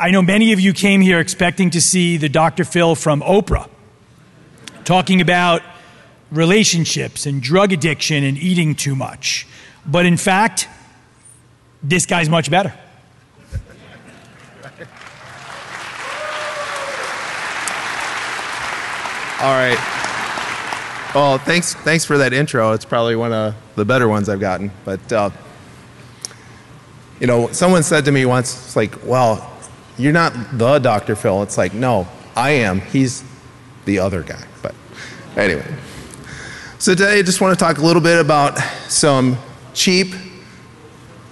I know many of you came here expecting to see the Dr. Phil from Oprah talking about relationships and drug addiction and eating too much. But in fact, this guy's much better. All right. Well, thanks for that intro. It's probably one of the better ones I've gotten. But, you know, someone said to me once, it's like, well, you're not the Dr. Phil. It's like, no, I am. He's the other guy. But anyway. So today I just want to talk a little bit about some cheap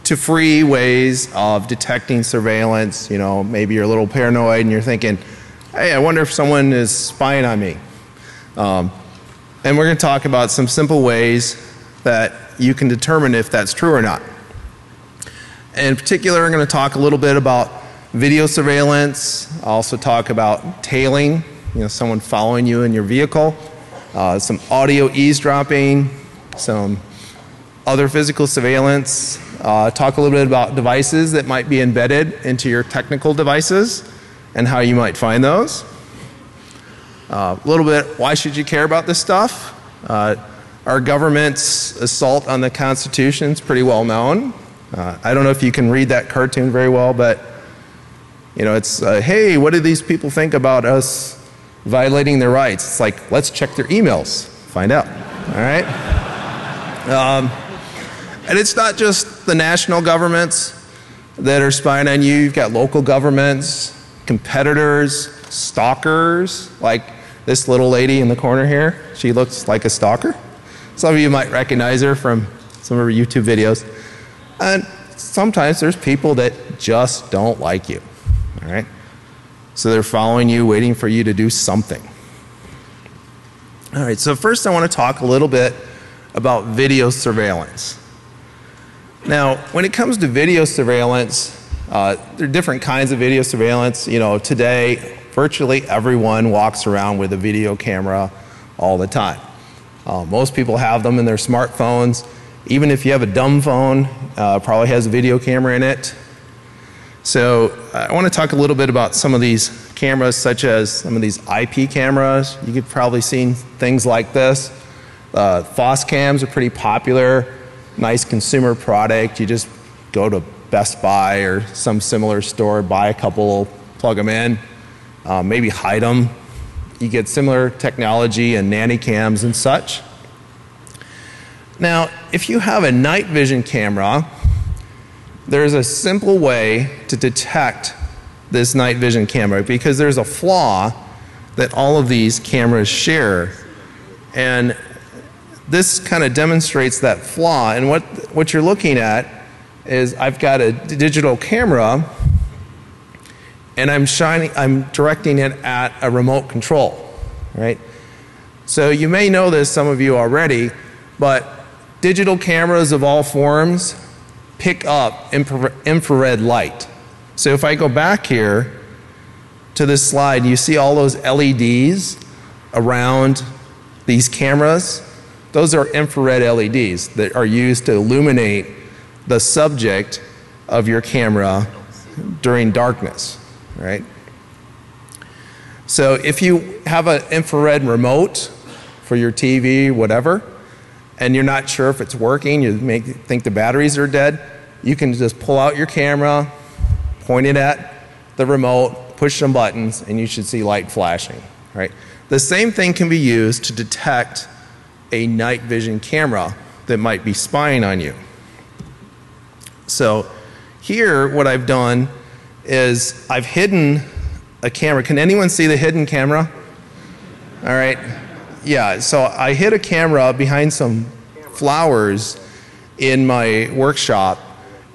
to free ways of detecting surveillance. You know, maybe you're a little paranoid and you're thinking, hey, I wonder if someone is spying on me. And we're going to talk about some simple ways that you can determine if that's true or not. In particular, I'm going to talk a little bit about video surveillance. I'll also talk about tailing, you know, someone following you in your vehicle, some audio eavesdropping, some other physical surveillance, talk a little bit about devices that might be embedded into your technical devices and how you might find those. A little bit, why should you care about this stuff? Our government's assault on the Constitution is pretty well known. I don't know if you can read that cartoon very well, but you know, it's, hey, what do these people think about us violating their rights? It's like, let's check their emails, find out, all right? And it's not just the national governments that are spying on you. You've got local governments, competitors, stalkers, like this little lady in the corner here. She looks like a stalker. Some of you might recognize her from some of her YouTube videos. And sometimes there's people that just don't like you, all right? So they're following you, waiting for you to do something. All right, so first I want to talk a little bit about video surveillance. Now, when it comes to video surveillance, there are different kinds of video surveillance. You know, today, virtually everyone walks around with a video camera all the time. Most people have them in their smartphones. Even if you have a dumb phone, probably has a video camera in it. So I want to talk a little bit about some of these cameras, such as some of these IP cameras. You could probably seen things like this. FOSS cams are pretty popular, nice consumer product. You just go to Best Buy or some similar store, buy a couple, plug them in, maybe hide them. You get similar technology and nanny cams and such. Now, if you have a night vision camera, there's a simple way to detect this night vision camera because there's a flaw that all of these cameras share. And this kind of demonstrates that flaw. And what you're looking at is I've got a digital camera and I'm directing it at a remote control, right? So you may know this, some of you already, but digital cameras of all forms pick up infrared light. So if I go back here to this slide, you see all those LEDs around these cameras. Those are infrared LEDs that are used to illuminate the subject of your camera during darkness, right? So if you have an infrared remote for your TV, whatever, and you're not sure if it's working, you may think the batteries are dead, you can just pull out your camera, point it at the remote, push some buttons, and you should see light flashing, right? The same thing can be used to detect a night vision camera that might be spying on you. So here, what I've done is I've hidden a camera. Can anyone see the hidden camera? All right. Yeah, so I hid a camera behind some flowers in my workshop.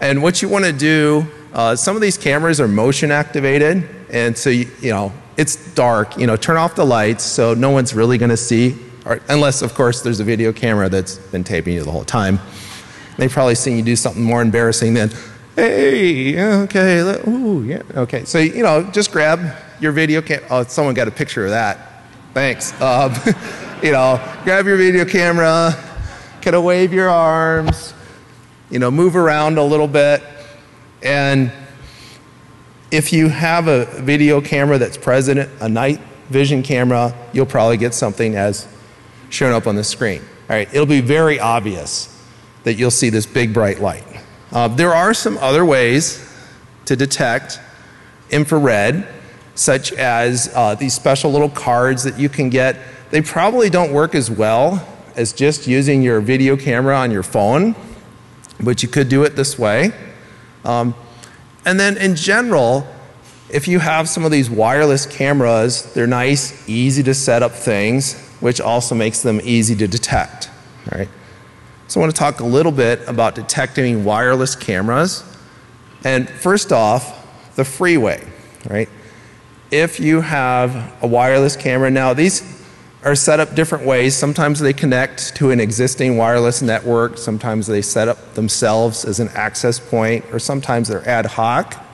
And what you want to do, some of these cameras are motion activated. And so, you know, it's dark. You know, turn off the lights so no one's really going to see. Or, unless, of course, there's a video camera that's been taping you the whole time. They've probably seen you do something more embarrassing than, hey, okay, ooh, yeah, okay. So, you know, just grab your video camera. Oh, someone got a picture of that. Thanks. You know, grab your video camera, kind of wave your arms, you know, move around a little bit. And If you have a video camera that's present, a night vision camera, you'll probably get something as shown up on the screen. All right, it'll be very obvious that you'll see this big bright light. There are some other ways to detect infrared, such as these special little cards that you can get. They probably don't work as well as just using your video camera on your phone, but you could do it this way. And then in general, if you have some of these wireless cameras, they're nice, easy to set up things, which also makes them easy to detect. All right. So I want to talk a little bit about detecting wireless cameras. And first off, the freeway, right? If you have a wireless camera, now these are set up different ways. Sometimes they connect to an existing wireless network. Sometimes they set up themselves as an access point, or sometimes they're ad hoc.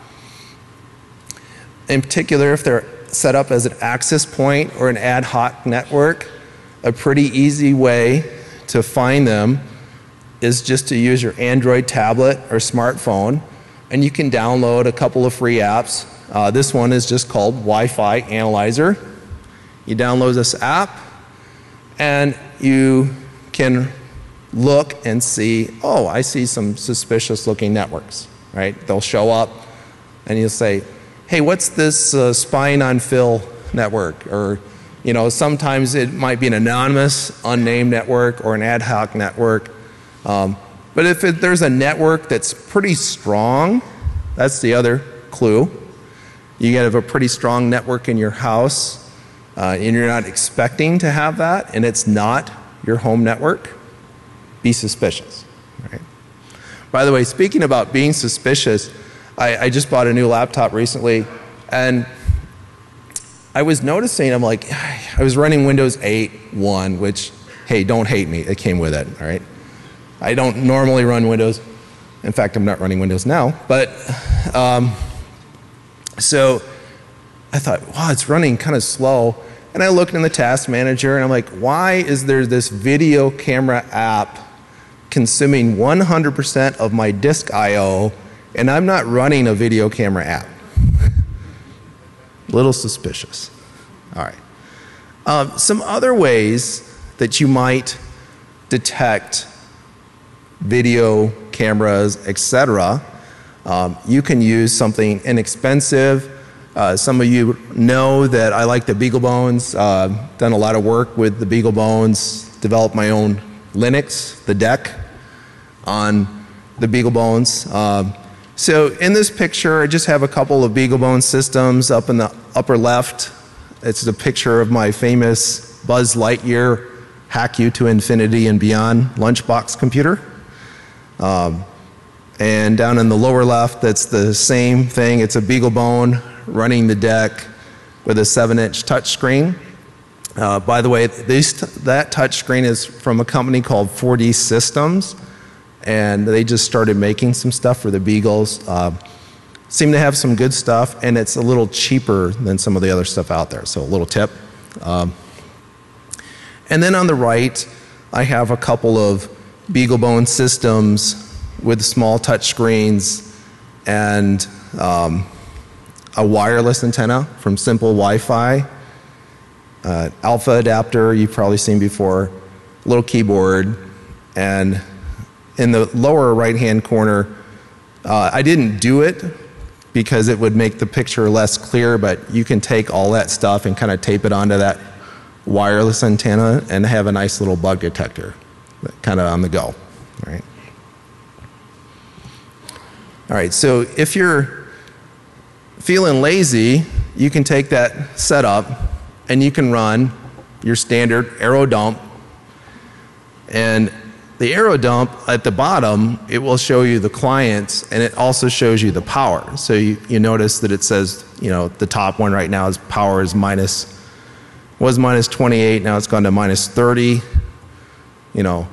In particular, if they're set up as an access point or an ad hoc network, a pretty easy way to find them is just to use your Android tablet or smartphone, and you can download a couple of free apps. This one is just called Wi-Fi Analyzer. You download this app, and you can look and see, oh, I see some suspicious looking networks, right? They'll show up, and you'll say, hey, what's this spying on Phil network? Or, you know, sometimes it might be an anonymous, unnamed network or an ad hoc network. But if there's a network that's pretty strong, that's the other clue. You have a pretty strong network in your house, and you're not expecting to have that, and it's not your home network, be suspicious. Right? By the way, speaking about being suspicious, I just bought a new laptop recently, and I was noticing, I'm like, I was running Windows 8.1, which, hey, don't hate me, it came with it, all right? I don't normally run Windows. In fact, I'm not running Windows now, but so I thought, wow, it's running kind of slow. And I looked in the task manager, and I'm like, why is there this video camera app consuming 100% of my disk I/O, and I'm not running a video camera app? Little suspicious. All right. Some other ways that you might detect video cameras, etc. You can use something inexpensive. Some of you know that I like the BeagleBones. Done a lot of work with the BeagleBones. Developed my own Linux, the deck on the BeagleBones. So in this picture, I just have a couple of BeagleBone systems up in the upper left. It's a picture of my famous Buzz Lightyear Hack You to Infinity and Beyond lunchbox computer. And down in the lower left, that's the same thing. It's a BeagleBone running the deck with a 7-inch touchscreen. By the way, that touchscreen is from a company called 4D Systems, and they just started making some stuff for the Beagles. Seem to have some good stuff, and it's a little cheaper than some of the other stuff out there, so a little tip. And then on the right, I have a couple of BeagleBone systems with small touch screens and a wireless antenna from Simple Wi-Fi, alpha adapter you've probably seen before, little keyboard, and in the lower right-hand corner, I didn't do it because it would make the picture less clear, but you can take all that stuff and kind of tape it onto that wireless antenna and have a nice little bug detector kind of on the go. Right? All right, so if you're feeling lazy, you can take that setup and you can run your standard arrow dump. And the arrow dump at the bottom, it will show you the clients, and it also shows you the power. So you notice that it says, you know, the top one right now is power is was minus 28, now it's gone to minus 30. You know,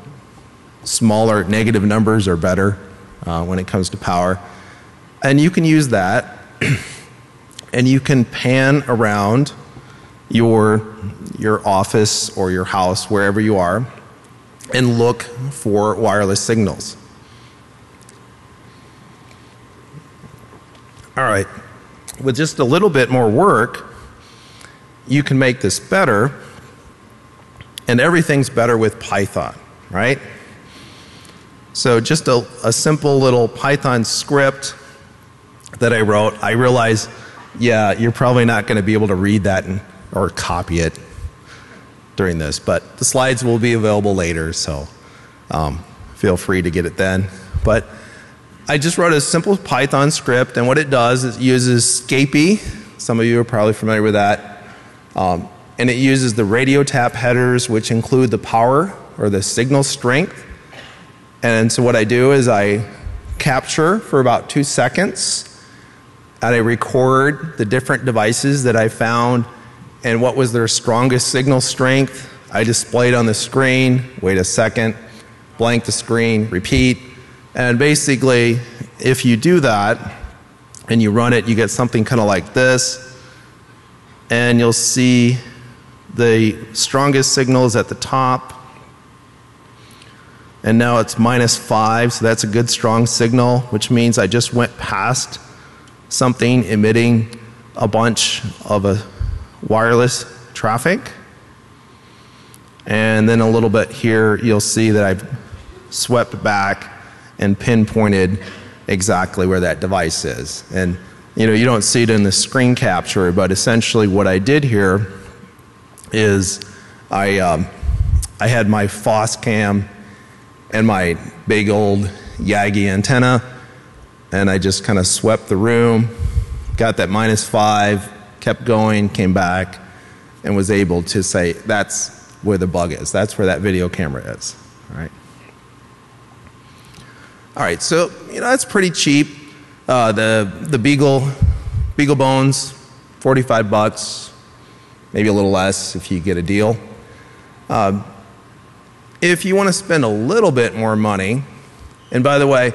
smaller negative numbers are better when it comes to power. And you can use that, and you can pan around your office or your house, wherever you are, and look for wireless signals. All right, with just a little bit more work, you can make this better, and everything's better with Python, right? So just a simple little Python script that I wrote. I realized, yeah, you're probably not going to be able to read that or copy it during this, but the slides will be available later, so feel free to get it then. But I just wrote a simple Python script, and what it does is it uses Scapy. Some of you are probably familiar with that. And it uses the radio tap headers, which include the power or the signal strength. And so what I do is I capture for about 2 seconds, and I record the different devices that I found and what was their strongest signal strength. I display it on the screen, wait a second, blank the screen, repeat. And basically, if you do that and you run it, you get something kind of like this. And you'll see the strongest signals at the top. And now it's -5, so that's a good strong signal, which means I just went past something emitting a bunch of a wireless traffic. And then a little bit here, you'll see that I've swept back and pinpointed exactly where that device is. And you don't see it in the screen capture, but essentially what I did here is I had my Foscam and my big old Yagi antenna, and I just kind of swept the room, got that -5, kept going, came back, and was able to say that's where the bug is. That's where that video camera is. All right, so that's pretty cheap. The Beagle Bones, $45, maybe a little less if you get a deal. If you want to spend a little bit more money, and by the way,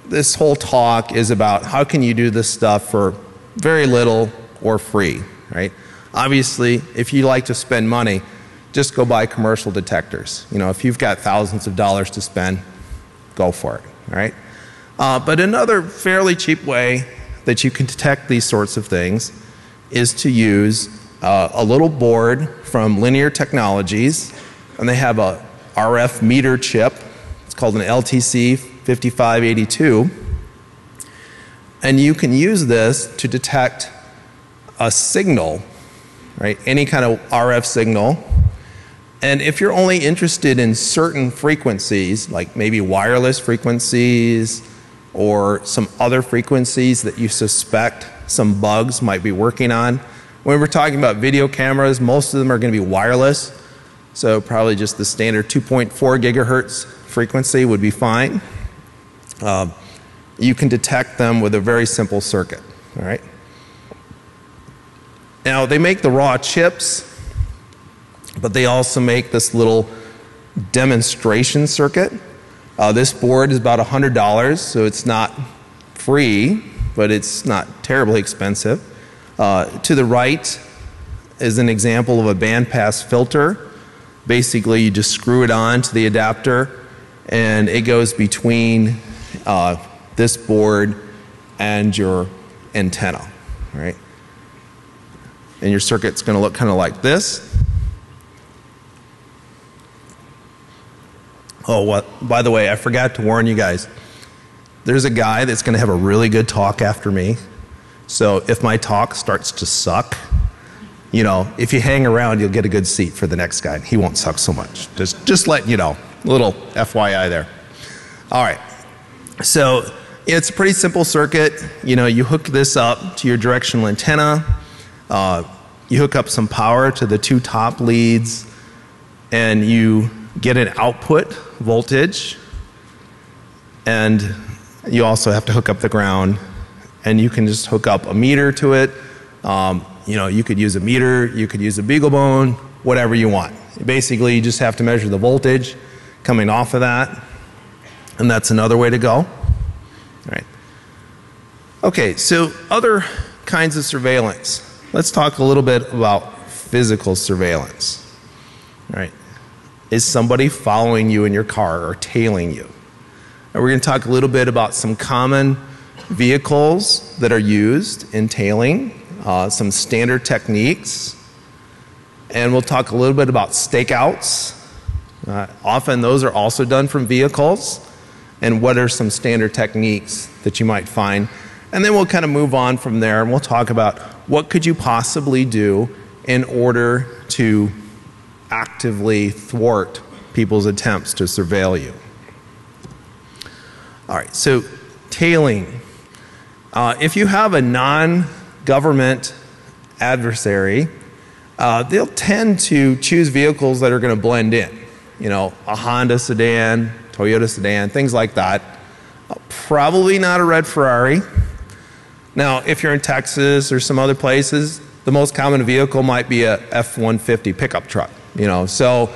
this whole talk is about how can you do this stuff for very little or free, right? Obviously, if you like to spend money, just go buy commercial detectors. If you've got thousands of dollars to spend, go for it, all right? But another fairly cheap way that you can detect these sorts of things is to use a little board from Linear Technologies, and they have a RF meter chip. It's called an LTC 5582, and you can use this to detect a signal, right? Any kind of RF signal. And if you're only interested in certain frequencies, like maybe wireless frequencies or some other frequencies that you suspect some bugs might be working on, when we're talking about video cameras, most of them are going to be wireless, so probably just the standard 2.4 gigahertz frequency would be fine. You can detect them with a very simple circuit, all right? Now, they make the raw chips, but they also make this little demonstration circuit. This board is about $100, so it's not free, but it's not terribly expensive. To the right is an example of a bandpass filter. Basically, you just screw it on to the adapter, and it goes between this board and your antenna, right? And your circuit's going to look kind of like this. Oh, by the way, I forgot to warn you guys. There's a guy that's going to have a really good talk after me. So if my talk starts to suck, if you hang around, you'll get a good seat for the next guy. He won't suck so much. Just letting you know. A little FYI there. All right. So it's a pretty simple circuit. You hook this up to your directional antenna. You hook up some power to the 2 top leads, and you get an output voltage, and you also have to hook up the ground, and you can just hook up a meter to it. You could use a meter, you could use a BeagleBone, whatever you want. Basically, you just have to measure the voltage coming off of that, and that's another way to go. All right. Okay, so other kinds of surveillance. Let's talk a little bit about physical surveillance. All right. Is somebody following you in your car or tailing you? And we're going to talk a little bit about some common vehicles that are used in tailing, some standard techniques, and we'll talk a little bit about stakeouts. Often those are also done from vehicles, and what are some standard techniques that you might find. And then we'll kind of move on from there, and we'll talk about what could you possibly do in order to actively thwart people's attempts to surveil you. All right, so tailing. If you have a non-government adversary, they'll tend to choose vehicles that are going to blend in. You know, a Honda sedan, Toyota sedan, things like that. Probably not a red Ferrari. Now, if you're in Texas or some other places, the most common vehicle might be a F-150 pickup truck. You know, so,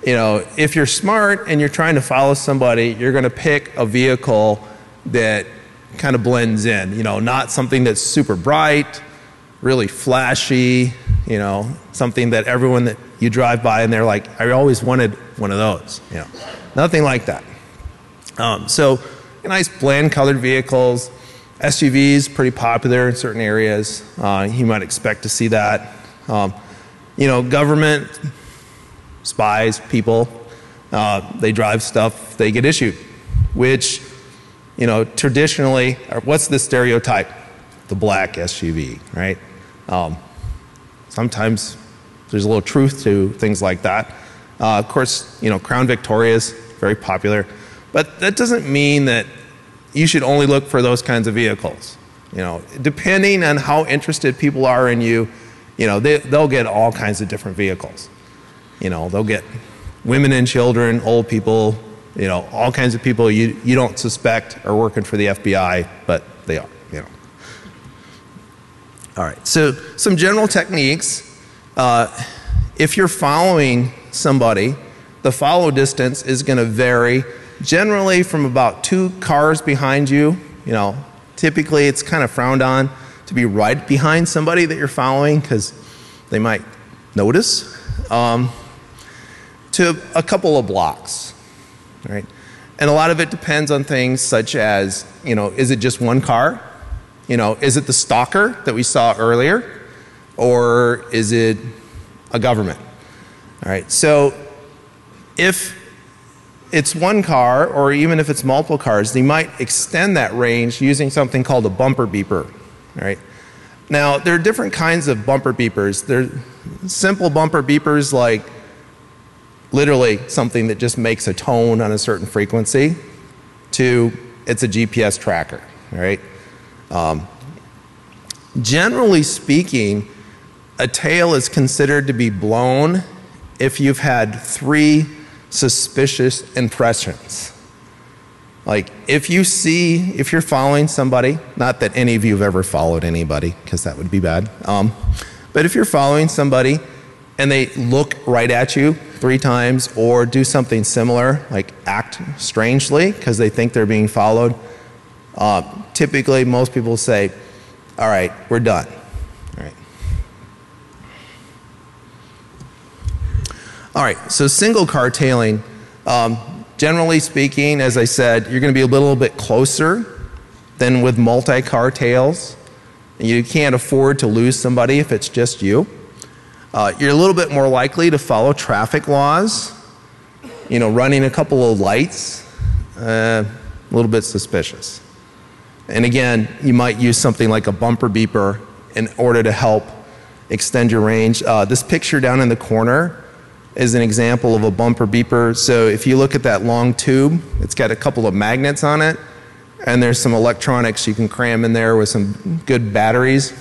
you know, if you're smart and you're trying to follow somebody, you're going to pick a vehicle that kind of blends in. You know, not something that's super bright, really flashy. You know, something that everyone that you drive by and they're like, I always wanted one of those. You know, nothing like that. So, nice bland colored vehicles. SUVs, pretty popular in certain areas. You might expect to see that. You know, government, spies, people, they drive stuff, they get issued, which, you know, traditionally, what's the stereotype? The black SUV, right? Sometimes there's a little truth to things like that. Of course, you know, Crown Victoria is very popular, but that doesn't mean that you should only look for those kinds of vehicles. You know, depending on how interested people are in you, you know, they'll get all kinds of different vehicles. You know, they'll get women and children, old people, you know, all kinds of people you don't suspect are working for the FBI, but they are, you know. All right, so some general techniques. If you're following somebody, the follow distance is going to vary generally from about 2 cars behind you. You know, typically it's kind of frowned on to be right behind somebody that you're following because they might notice, to a couple of blocks, right? And a lot of it depends on things such as, you know, is it just one car? You know, is it the stalker that we saw earlier? Or is it a government? All right, so if it's one car, or even if it's multiple cars, they might extend that range using something called a bumper beeper, right? Now, there are different kinds of bumper beepers. There's simple bumper beepers like literally something that just makes a tone on a certain frequency, to it's a GPS tracker, right? Generally speaking, a tail is considered to be blown if you've had 3 suspicious impressions. Like if you're following somebody, not that any of you have ever followed anybody, because that would be bad, but if you're following somebody and they look right at you 3 times or do something similar, like act strangely because they think they're being followed, typically most people say, all right, we're done. All right, so single car tailing, generally speaking, as I said, you're going to be a little bit closer than with multi-car tails. You can't afford to lose somebody if it's just you. You're a little bit more likely to follow traffic laws. You know, running a couple of lights, a little bit suspicious. And again, you might use something like a bumper beeper in order to help extend your range. This picture down in the corner is an example of a bumper beeper. So if you look at that long tube, it's got a couple of magnets on it, and there's some electronics you can cram in there with some good batteries,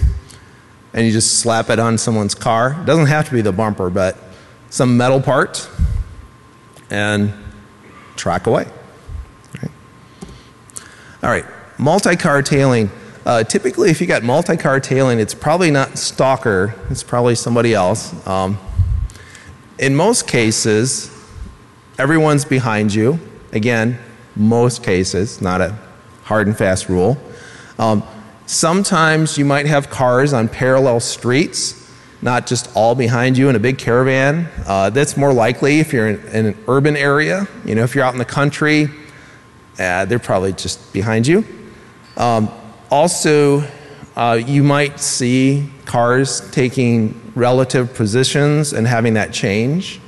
and you just slap it on someone's car. It doesn't have to be the bumper, but some metal part, and track away. All right, multi-car tailing. Typically, if you got multi-car tailing, it's probably not stalker, it's probably somebody else. In most cases, everyone's behind you. Again, most cases, not a hard and fast rule. Sometimes you might have cars on parallel streets, not just all behind you in a big caravan. That's more likely if you're in an urban area. You know, if you're out in the country, they're probably just behind you. Also, you might see cars taking relative positions and having that change,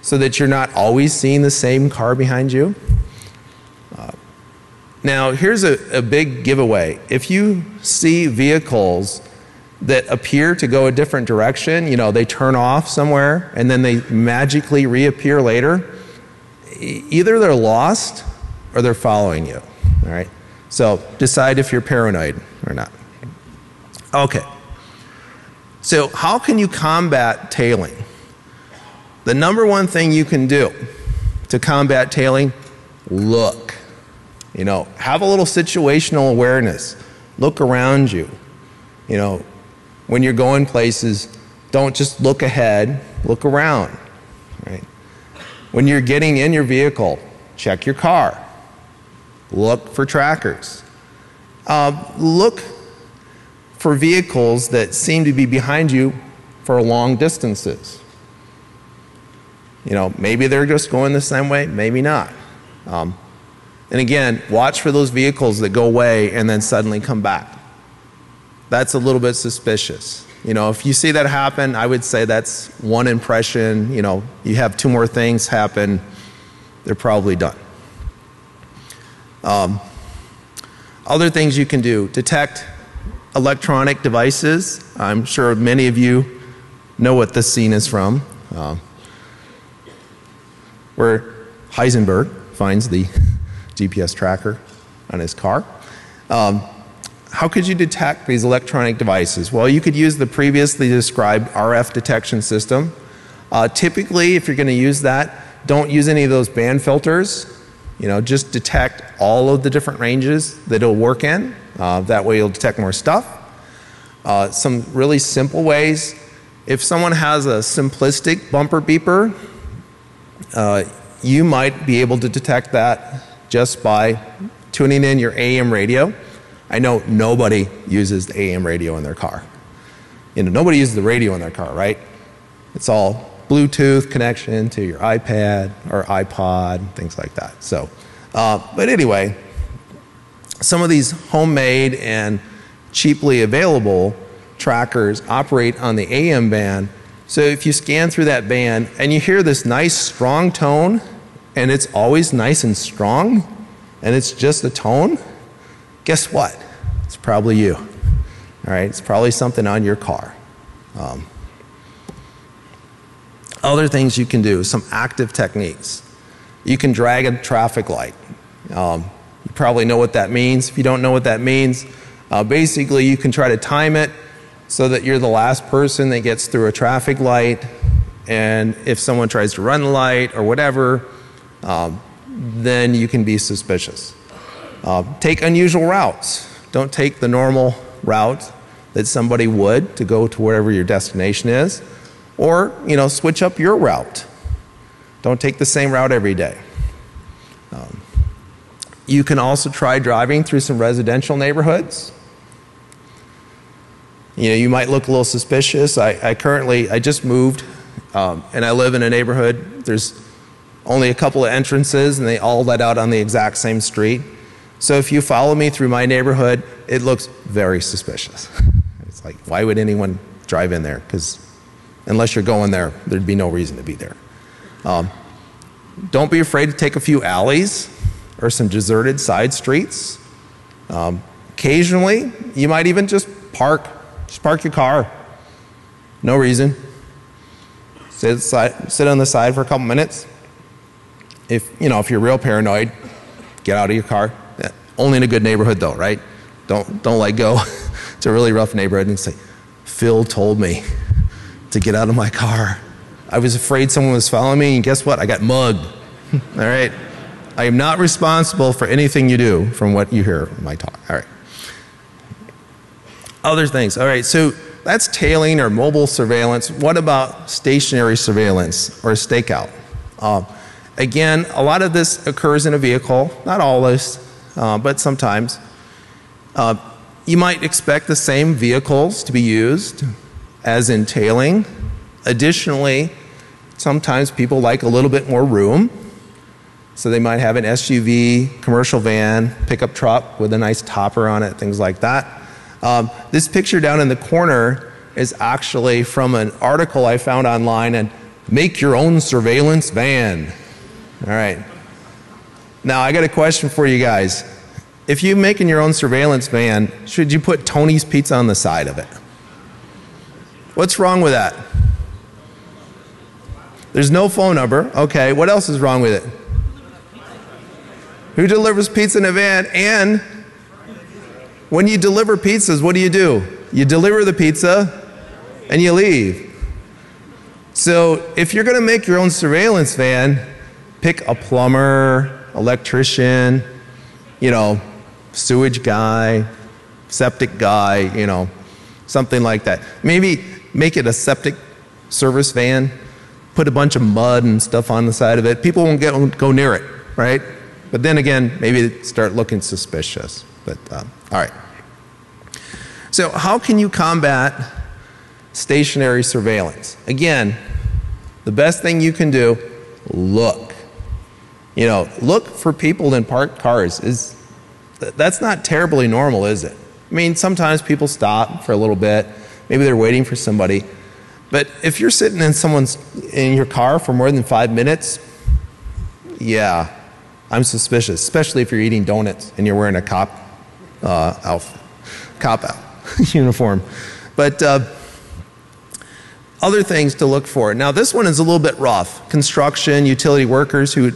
so that you're not always seeing the same car behind you. Now, here's a big giveaway. If you see vehicles that appear to go a different direction, you know, they turn off somewhere and then they magically reappear later, either they're lost or they're following you, all right? So decide if you're paranoid or not. Okay, so how can you combat tailing? The number one thing you can do to combat tailing, look. You know, have a little situational awareness. Look around you. You know, when you're going places, don't just look ahead, look around, right? When you're getting in your vehicle, check your car. Look for trackers. Look for vehicles that seem to be behind you for long distances. You know, maybe they're just going the same way, maybe not. And again, watch for those vehicles that go away and then suddenly come back. That's a little bit suspicious. You know, if you see that happen, I would say that's one impression. You know, you have two more things happen, they're probably done. Other things you can do, detect electronic devices. I'm sure many of you know what this scene is from, where Heisenberg finds the GPS tracker on his car. How could you detect these electronic devices? Well, you could use the previously described RF detection system. Typically, if you're going to use that, don't use any of those band filters. You know, just detect all of the different ranges that it'll work in. That way you'll detect more stuff. Some really simple ways. If someone has a simplistic bumper beeper, you might be able to detect that just by tuning in your AM radio. I know nobody uses the AM radio in their car. You know, nobody uses the radio in their car, right? It's all Bluetooth connection to your iPad or iPod, things like that. So, but anyway, some of these homemade and cheaply available trackers operate on the AM band. So if you scan through that band and you hear this nice strong tone, and it's always nice and strong, and it's just a tone, guess what? It's probably you. All right, it's probably something on your car. Other things you can do, some active techniques. You can drag a traffic light. You probably know what that means. If you don't know what that means, basically you can try to time it so that you're the last person that gets through a traffic light, and if someone tries to run the light or whatever, then you can be suspicious. Take unusual routes. Don't take the normal route that somebody would to go to wherever your destination is. Or, you know, switch up your route. Don't take the same route every day. You can also try driving through some residential neighborhoods. You know, you might look a little suspicious. I just moved, and I live in a neighborhood. There's only a couple of entrances, and they all let out on the exact same street. So if you follow me through my neighborhood, it looks very suspicious. It's like, why would anyone drive in there? Because unless you're going there, there'd be no reason to be there. Don't be afraid to take a few alleys or some deserted side streets. Occasionally, you might even just park your car. No reason. Sit on the side for a couple minutes. If you're real paranoid, get out of your car. Only in a good neighborhood though, right? Don't like go to a really rough neighborhood and say, Phil told me to get out of my car. I was afraid someone was following me, and guess what? I got mugged. All right? I am not responsible for anything you do from what you hear in my talk. All right. Other things. All right, so that's tailing or mobile surveillance. What about stationary surveillance or stakeout? Again, a lot of this occurs in a vehicle. Not always, but sometimes. You might expect the same vehicles to be used as in tailing. Additionally, sometimes people like a little bit more room. So they might have an SUV, commercial van, pickup truck with a nice topper on it, things like that. This picture down in the corner is actually from an article I found online, and make your own surveillance van. All right. Now I got a question for you guys. If you're making your own surveillance van, should you put Tony's Pizza on the side of it? What's wrong with that? There's no phone number. Okay, what else is wrong with it? Who delivers pizza in a van? And when you deliver pizzas, what do? You deliver the pizza and you leave. So if you're going to make your own surveillance van, pick a plumber, electrician, sewage guy, septic guy, something like that. Maybe make it a septic service van, put a bunch of mud and stuff on the side of it. People won't go near it, right? But then again, maybe start looking suspicious. But all right. So how can you combat stationary surveillance? Again, the best thing you can do, look. Look for people in parked cars. That's not terribly normal, is it? I mean, sometimes people stop for a little bit. Maybe they're waiting for somebody. But if you're sitting in your car for more than 5 minutes, yeah, I'm suspicious, especially if you're eating donuts and you're wearing a cop uniform. But other things to look for. Now, this one is a little bit rough. Construction, utility workers who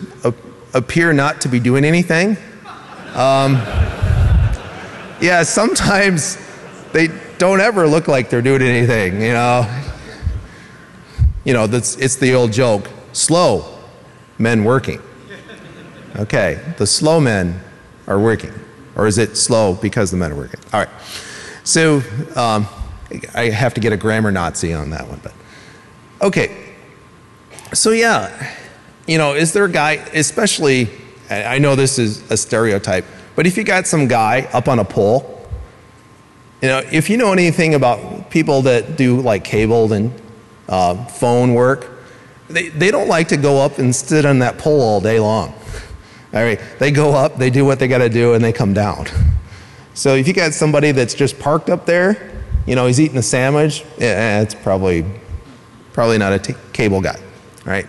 appear not to be doing anything. Yeah, sometimes they don't ever look like they're doing anything, it's the old joke, slow men working. Okay, the slow men are working. Or is it slow because the men are working? All right. So I have to get a grammar Nazi on that one. But okay. So yeah, is there a guy, especially, I know this is a stereotype, but if you got some guy up on a pole, if you know anything about people that do like cable and phone work, they don't like to go up and sit on that pole all day long. All right, they go up, they do what they got to do, and they come down. So if you got somebody that's just parked up there, he's eating a sandwich, it's probably not a cable guy. All right.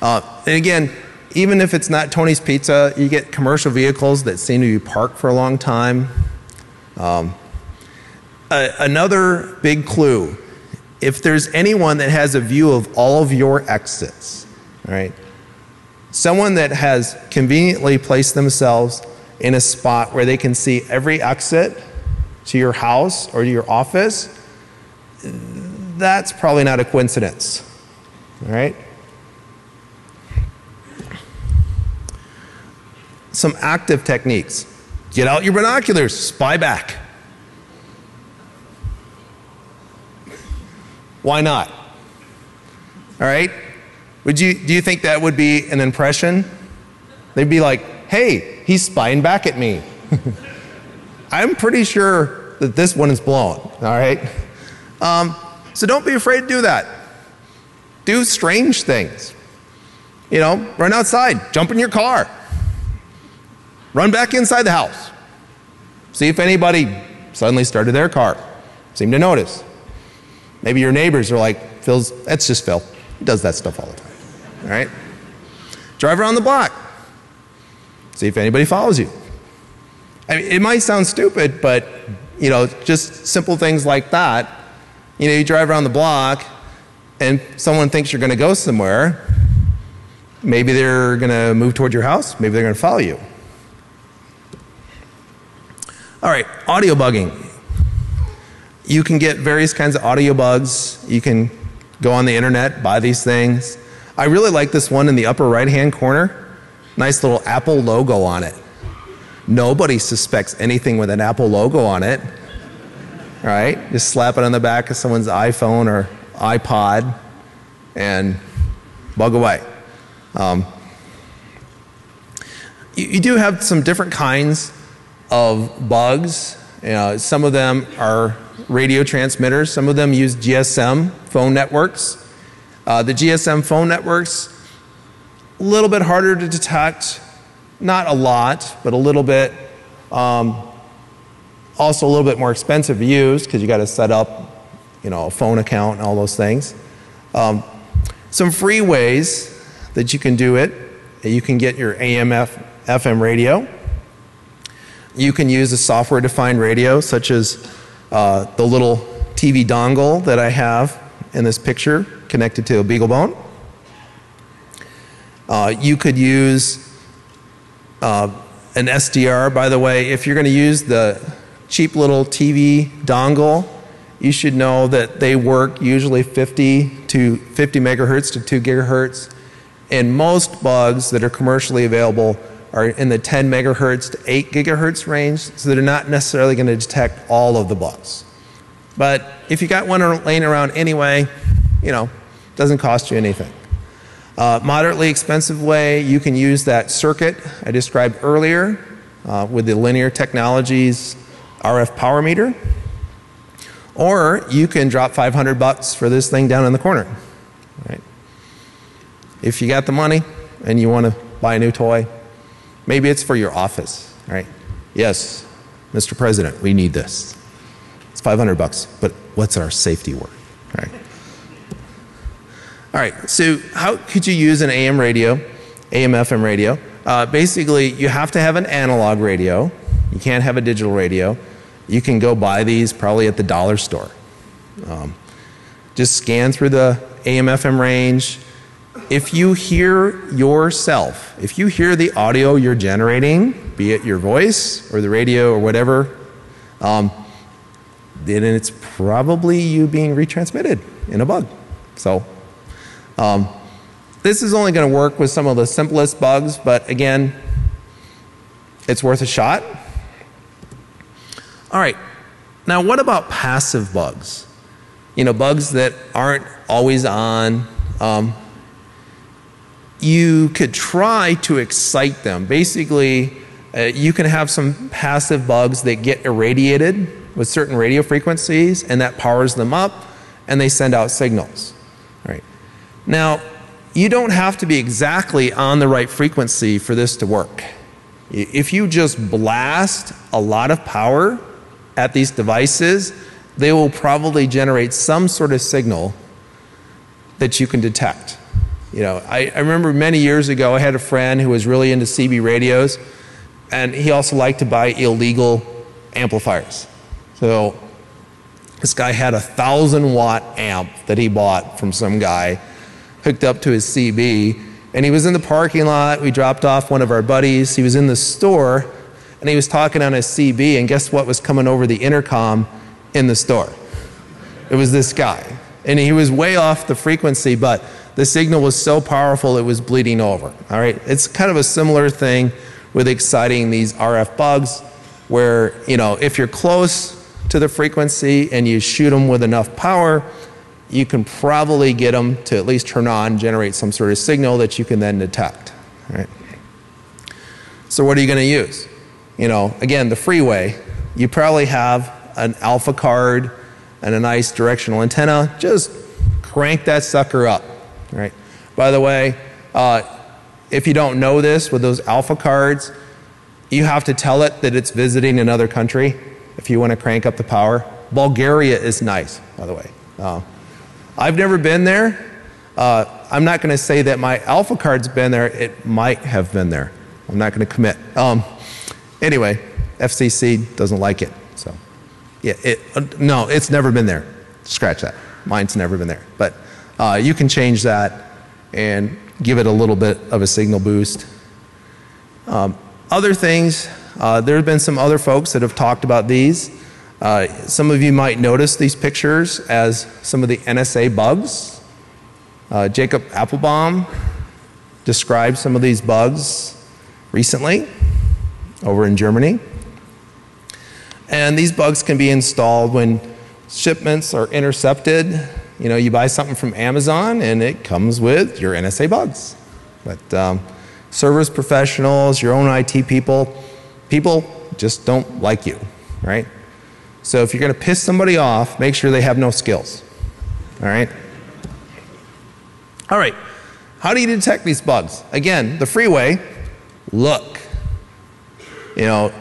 And again, even if it's not Tony's Pizza, you get commercial vehicles that seem to be parked for a long time. Another big clue, if there's anyone that has a view of all of your exits, all right, someone that has conveniently placed themselves in a spot where they can see every exit to your house or to your office, that's probably not a coincidence, all right? Some active techniques. Get out your binoculars, spy back. Why not? All right? Do you think that would be an impression? They'd be like, hey, he's spying back at me. I'm pretty sure that this one is blown, all right? So don't be afraid to do that. Do strange things. Run outside, jump in your car. Run back inside the house. See if anybody suddenly started their car. Seem to notice. Maybe your neighbors are like, that's just Phil. He does that stuff all the time. All right? Drive around the block. See if anybody follows you. I mean, it might sound stupid, but, just simple things like that. You drive around the block and someone thinks you're going to go somewhere. Maybe they're going to move toward your house. Maybe they're going to follow you. All right, audio bugging. You can get various kinds of audio bugs. You can go on the internet, buy these things. I really like this one in the upper right-hand corner. Nice little Apple logo on it. Nobody suspects anything with an Apple logo on it. All right, just slap it on the back of someone's iPhone or iPod and bug away. You do have some different kinds of bugs. Some of them are radio transmitters. Some of them use GSM phone networks. The GSM phone networks, a little bit harder to detect. Not a lot, but a little bit. Also a little bit more expensive to use because you got to set up, a phone account and all those things. Some free ways that you can do it. You can get your AM, FM radio. You can use a software-defined radio, such as the little TV dongle that I have in this picture connected to a BeagleBone. You could use an SDR. By the way, if you're going to use the cheap little TV dongle, you should know that they work usually 50 megahertz to 2 gigahertz. And most bugs that are commercially available are in the 10 megahertz to 8 gigahertz range, so they're not necessarily going to detect all of the bugs. But if you got one laying around anyway, it doesn't cost you anything. Moderately expensive way, you can use that circuit I described earlier with the Linear Technologies RF power meter. Or you can drop $500 for this thing down in the corner. Right? If you got the money and you want to buy a new toy, maybe it's for your office. Right? Yes, Mr. President, we need this. It's $500, but what's our safety word? Right? All right, so how could you use an AM radio, AM FM radio? Basically, you have to have an analog radio. You can't have a digital radio. You can go buy these probably at the dollar store. Just scan through the AM FM range. If you hear yourself, if you hear the audio you're generating, be it your voice or the radio or whatever, then it's probably you being retransmitted in a bug. So this is only going to work with some of the simplest bugs, but again, it's worth a shot. All right, now what about passive bugs? Bugs that aren't always on. You could try to excite them. Basically, you can have some passive bugs that get irradiated with certain radio frequencies, and that powers them up, and they send out signals. Right. Now, you don't have to be exactly on the right frequency for this to work. If you just blast a lot of power at these devices, they will probably generate some sort of signal that you can detect. I remember many years ago, I had a friend who was really into CB radios, and he also liked to buy illegal amplifiers. So this guy had a 1,000-watt amp that he bought from some guy, hooked up to his CB, and he was in the parking lot. We dropped off one of our buddies. He was in the store, and he was talking on his CB, and guess what was coming over the intercom in the store? It was this guy. And he was way off the frequency, but the signal was so powerful it was bleeding over. All right? It's kind of a similar thing with exciting these RF bugs where, if you're close to the frequency and you shoot them with enough power, you can probably get them to at least turn on, generate some sort of signal that you can then detect. All right? So what are you going to use? Again, the freeway, you probably have an alpha card and a nice directional antenna. Just crank that sucker up. Right? By the way, if you don't know this, with those alpha cards, you have to tell it that it's visiting another country if you want to crank up the power. Bulgaria is nice, by the way. I've never been there. I'm not going to say that my alpha card's been there. It might have been there. I'm not going to commit. Anyway, FCC doesn't like it. So, yeah, no, it's never been there. Scratch that. Mine's never been there. But you can change that and give it a little bit of a signal boost. Other things, there have been some other folks that have talked about these. Some of you might notice these pictures as some of the NSA bugs. Jacob Appelbaum described some of these bugs recently over in Germany. And these bugs can be installed when shipments are intercepted. You buy something from Amazon and it comes with your NSA bugs. But service professionals, your own IT people just don't like you, right? So if you're going to piss somebody off, make sure they have no skills, all right? All right, how do you detect these bugs? Again, the freeway, look. You know,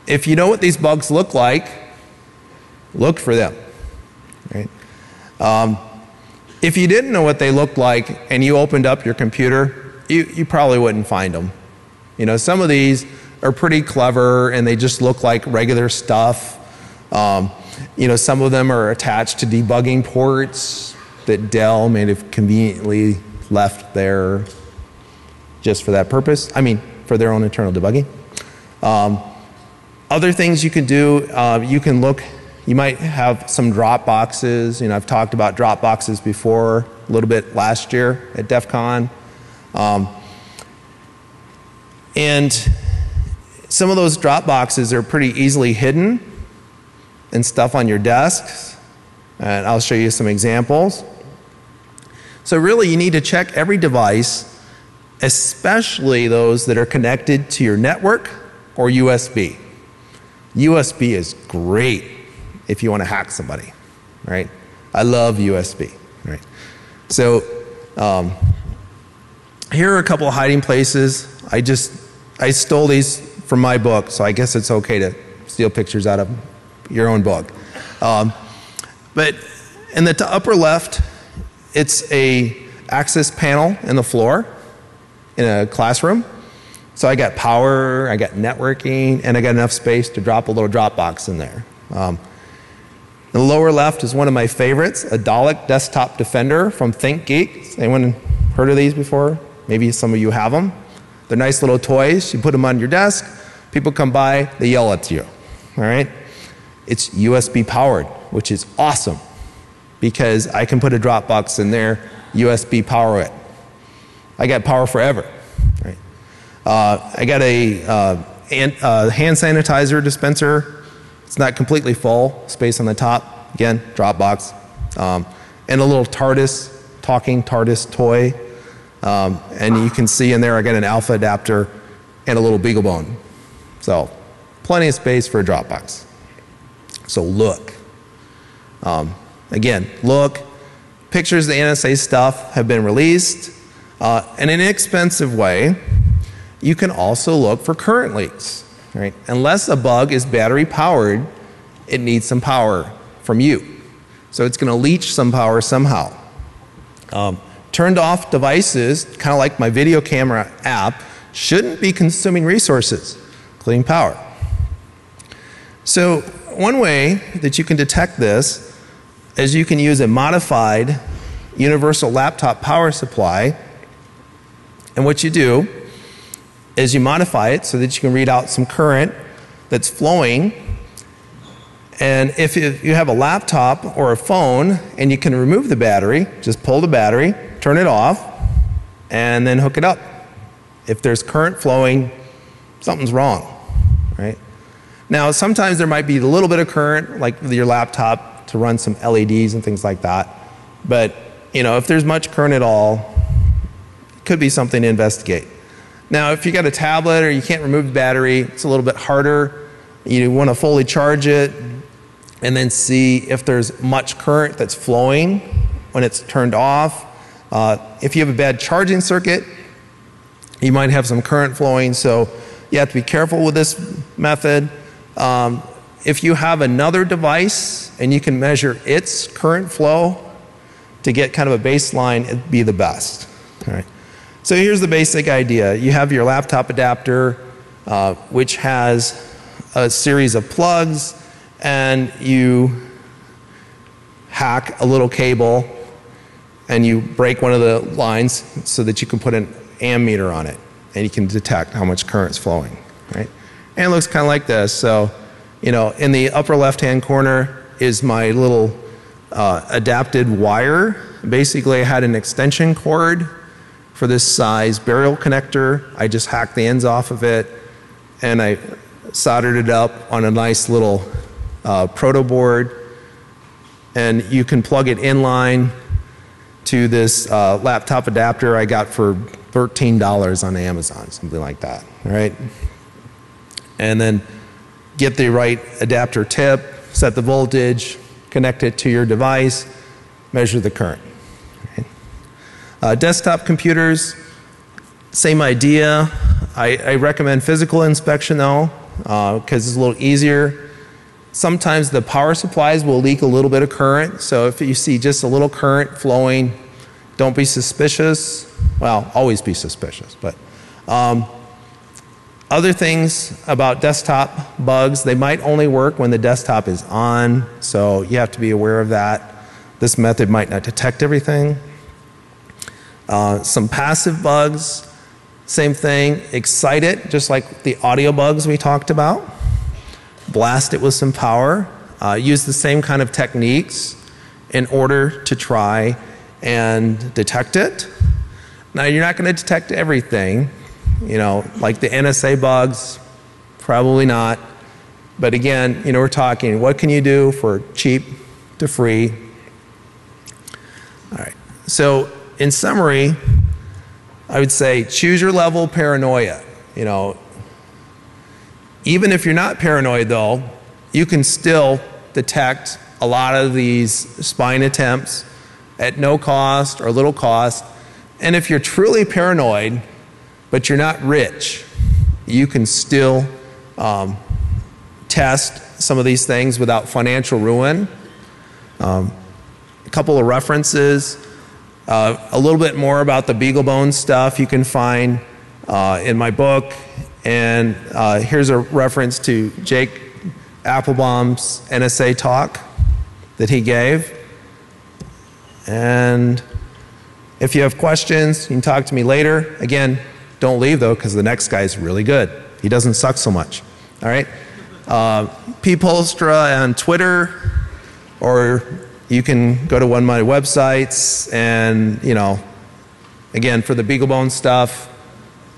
if you know what these bugs look like, look for them, right? If you didn't know what they looked like and you opened up your computer, you probably wouldn't find them. You know, some of these are pretty clever and they just look like regular stuff. You know, some of them are attached to debugging ports that Dell may have conveniently left there just for that purpose. I mean, for their own internal debugging. Other things you can do, you can look, you might have some drop boxes. You know, I've talked about drop boxes before, a little bit last year at DEF CON. And some of those drop boxes are pretty easily hidden and stuff on your desks. And I'll show you some examples. So really you need to check every device, especially those that are connected to your network or USB. USB is great if you want to hack somebody, right? I love USB, right? So here are a couple of hiding places. I stole these from my book, so I guess it's okay to steal pictures out of your own book. But in the upper left, it's a access panel in the floor in a classroom. So I got power, I got networking, and I got enough space to drop a little drop box in there. The lower left is one of my favorites, a Dalek Desktop Defender from ThinkGeek. Anyone heard of these before? Maybe some of you have them. They're nice little toys. You put them on your desk. People come by, they yell at you. All right? It's USB powered, which is awesome because I can put a drop box in there, USB power it. I got power forever. Right? I got a hand sanitizer dispenser. It's not completely full, space on the top. Again, drop box. And a little TARDIS, talking TARDIS toy. And you can see in there I got an alpha adapter and a little BeagleBone. So plenty of space for a drop box. So look. Again, look. Pictures of the NSA stuff have been released. In an inexpensive way, you can also look for current leaks. Right? Unless a bug is battery powered, it needs some power from you. So it's going to leach some power somehow. Turned off devices, kind of like my video camera app, shouldn't be consuming resources, including power. So one way that you can detect this is you can use a modified universal laptop power supply. And what you do is you modify it so that you can read out some current that's flowing. And if you have a laptop or a phone and you can remove the battery, just pull the battery, turn it off, and then hook it up. If there's current flowing, something's wrong, right? Now, sometimes there might be a little bit of current, like with your laptop, to run some LEDs and things like that. But, you know, if there's much current at all, it could be something to investigate. Now, if you got a tablet or you can't remove the battery, it's a little bit harder. You want to fully charge it and then see if there's much current that's flowing when it's turned off. If you have a bad charging circuit, you might have some current flowing, so you have to be careful with this method. If you have another device and you can measure its current flow to get kind of a baseline, it'd be the best. All right. So here's the basic idea. You have your laptop adapter, which has a series of plugs, and you hack a little cable and you break one of the lines so that you can put an ammeter on it and you can detect how much current is flowing, right? And it looks kind of like this. So, you know, in the upper left-hand corner is my little adapted wire. Basically, I had an extension cord for this size burial connector. I just hacked the ends off of it and I soldered it up on a nice little proto board, and you can plug it in line to this laptop adapter I got for $13 on Amazon, something like that, all right? And then get the right adapter tip, set the voltage, connect it to your device, measure the current. Right? Desktop computers, same idea. I recommend physical inspection though. because it's a little easier. Sometimes the power supplies will leak a little bit of current, so if you see just a little current flowing, don't be suspicious. Well, always be suspicious, but other things about desktop bugs, they might only work when the desktop is on, so you have to be aware of that. This method might not detect everything. Some passive bugs, same thing, excite it, just like the audio bugs we talked about. Blast it with some power. Use the same kind of techniques in order to try and detect it. Now, you're not going to detect everything, you know, like the NSA bugs, probably not. But again, you know, we're talking, what can you do for cheap to free? All right, so in summary, I would say choose your level of paranoia. You know, even if you're not paranoid though, you can still detect a lot of these spying attempts at no cost or little cost. And if you're truly paranoid, but you're not rich, you can still test some of these things without financial ruin. A couple of references. A little bit more about the BeagleBone stuff you can find in my book. And here's a reference to Jake Applebaum's NSA talk that he gave. And if you have questions, you can talk to me later. Again, don't leave though, because the next guy's really good. He doesn't suck so much. All right? Polstra on Twitter, or you can go to one of my websites, and, you know, again, for the BeagleBone stuff,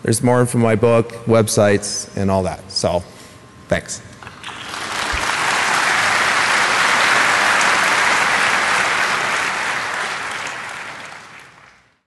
there's more from my book, websites, and all that. So, thanks.